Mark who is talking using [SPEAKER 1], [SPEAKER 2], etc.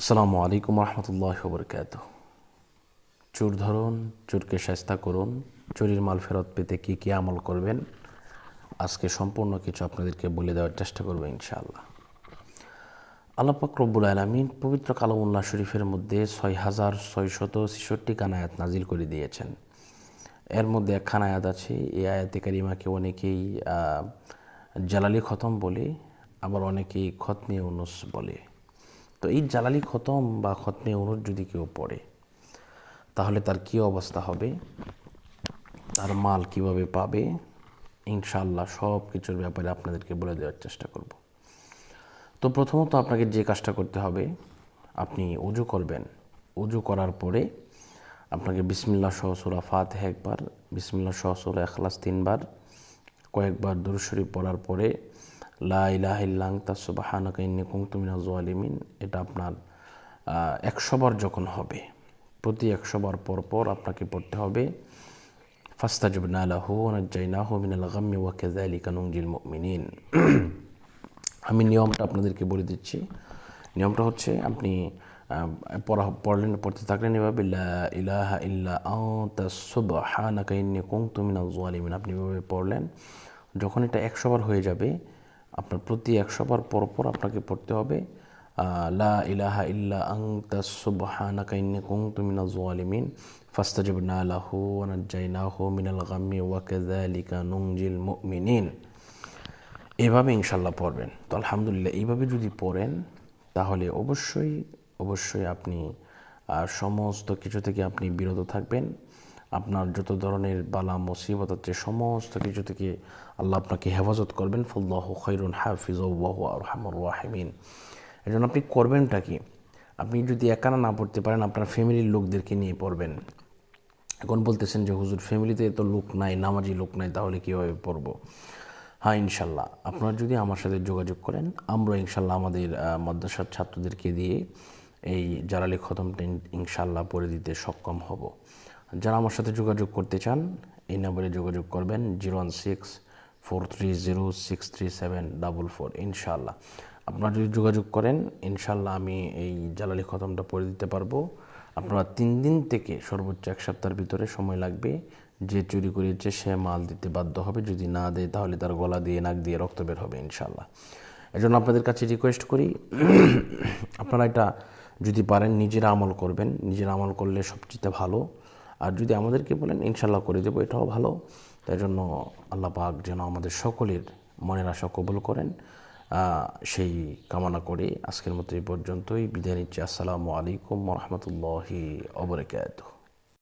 [SPEAKER 1] আসসালামু আলাইকুম রহমতুল্লাহি ওয়া বারাকাতুহু। চোর ধরুন, চোরকে শায়েস্তা করুন। চুরির মাল ফেরত পেতে কী কী আমল করবেন, আজকে সম্পূর্ণ কিছু আপনাদেরকে বলে দেওয়ার চেষ্টা করব ইনশাআল্লাহ। আল্লাহ পাক রব্বুল আলামিন পবিত্র কালামুল্লাহ শরীফের মধ্যে ৬,৬৬৬ খানা আয়াত নাজিল করে দিয়েছেন। এর মধ্যে একখানা আয়াত আছে, এই আয়াতে কারিমাকে অনেকেই জালালি খতম বলে, আবার অনেকেই খতমে ইউনুস বলে। তো এই জালালি খতম বা খতমে ইউনুস যদি কেউ পড়ে, তাহলে তার কী অবস্থা হবে, তার মাল কিভাবে পাবে, ইনশাআল্লাহ সব কিছুর ব্যাপারে আপনাদেরকে বলে দেওয়ার চেষ্টা করব। তো প্রথমত আপনাকে যে কাজটা করতে হবে, আপনি উজু করবেন। উজু করার পরে আপনাকে বিসমিল্লাহ সহ সূরা ফাতিহা একবার, বিসমিল্লাহ সহ সূরা ইখলাস ৩ বার, কয়েকবার দুরূদ শরীফ পড়ার পরে লা ইলাহা ইল্লা আনতা সুবহানাকা ইন্নী কুনতু মিনাজ জালিমিন, এটা আপনার ১০০ বার যখন হবে, প্রতি ১০০ বার পর পর আপনাকে পড়তে হবে ফাস্তাজবনা লাহু ওয়া নাজ্জাইনাহু মিনাল গাম্মি ওয়া কাযালিকা নুনজিল মুমিনিন। আমি নিয়মটা আপনাদেরকে বলে দিচ্ছি। নিয়মটা হচ্ছে, আপনি পড়তে থাকলেন এভাবে, লা ইলাহা ইল্লা আনতা সুবহানাকা ইন্নী কুনতু মিনাজ জালিমিন। আপনি এভাবে পড়লেন। যখন এটা ১০০ বার হয়ে যাবে, আপনার প্রতি ১০০ বার পর পর আপনাকে পড়তে হবে লা ইলাহা ইল্লা আনতা সুবহানাকা ইন্নী কুনতু মিনাজ জালিমিন ফাস্তাজবনা লাহু ওয়া নাজ্জাইনাহু মিনাল গাম্মি ওয়া কাযালিকা নুনজিল মুমিনিন। এভাবে ইনশাল্লাহ পড়বেন। তো আলহামদুলিল্লাহ, এইভাবে যদি পড়েন তাহলে অবশ্যই আপনি সমস্ত কিছু থেকে আপনি বিরত থাকবেন। আপনার যত ধরনের বালা মুসিবত হচ্ছে, সমস্ত কিছু থেকে আল্লাহ আপনাকে হেফাজত করবেন। ফাল্লাহু খায়রুন হাফিজা ওয়া হুয়া আরহামুর রাহিমিন। এই জন্য আপনি করবেনটা কি, আপনি যদি একা না পড়তে পারেন, আপনার ফ্যামিলির লোকদেরকে নিয়ে পড়বেন। এখন বলতেছেন যে হুজুর, ফ্যামিলিতে তো লোক নাই, নামাজি লোক নাই, তাহলে কীভাবে পড়বো? হ্যাঁ, ইনশাল্লাহ আপনারা যদি আমার সাথে যোগাযোগ করেন, আমরা ইনশাল্লাহ আমাদের মাদ্রাসার ছাত্রদেরকে দিয়ে এই জালালি খতমটা ইনশাল্লাহ পড়ে দিতে সক্ষম হব। যারা আমার সাথে যোগাযোগ করতে চান, এই নাম্বারে যোগাযোগ করবেন 016-430-63744। ইনশাল্লাহ আপনারা যদি যোগাযোগ করেন, ইনশাল্লাহ আমি এই জালালি খতমটা পড়ে দিতে পারবো। আপনারা 3 দিন থেকে সর্বোচ্চ 1 সপ্তাহের ভিতরে সময় লাগবে। যে চুরি করিয়েছে সে মাল দিতে বাধ্য হবে, যদি না দেয় তাহলে তার গলা দিয়ে নাক দিয়ে রক্ত বের হবে ইনশাল্লাহ। এজন্য আপনাদের কাছে রিকোয়েস্ট করি, আপনারা এটা যদি পারেন নিজেরা আমল করবেন। নিজেরা আমল করলে সবচেয়ে ভালো। আর যদি আমাদেরকে বলেন, ইনশাল্লাহ করে দেবো, এটাও ভালো। তাই জন্য আল্লাহ পাক যেন আমাদের সকলের মনের আশা কবুল করেন, সেই কামনা করে আজকের মতো এই পর্যন্তই বিদায় নিচ্ছি। আসসালামু আলাইকুম ওয়া রাহমাতুল্লাহি ওয়া বারাকাতুহু।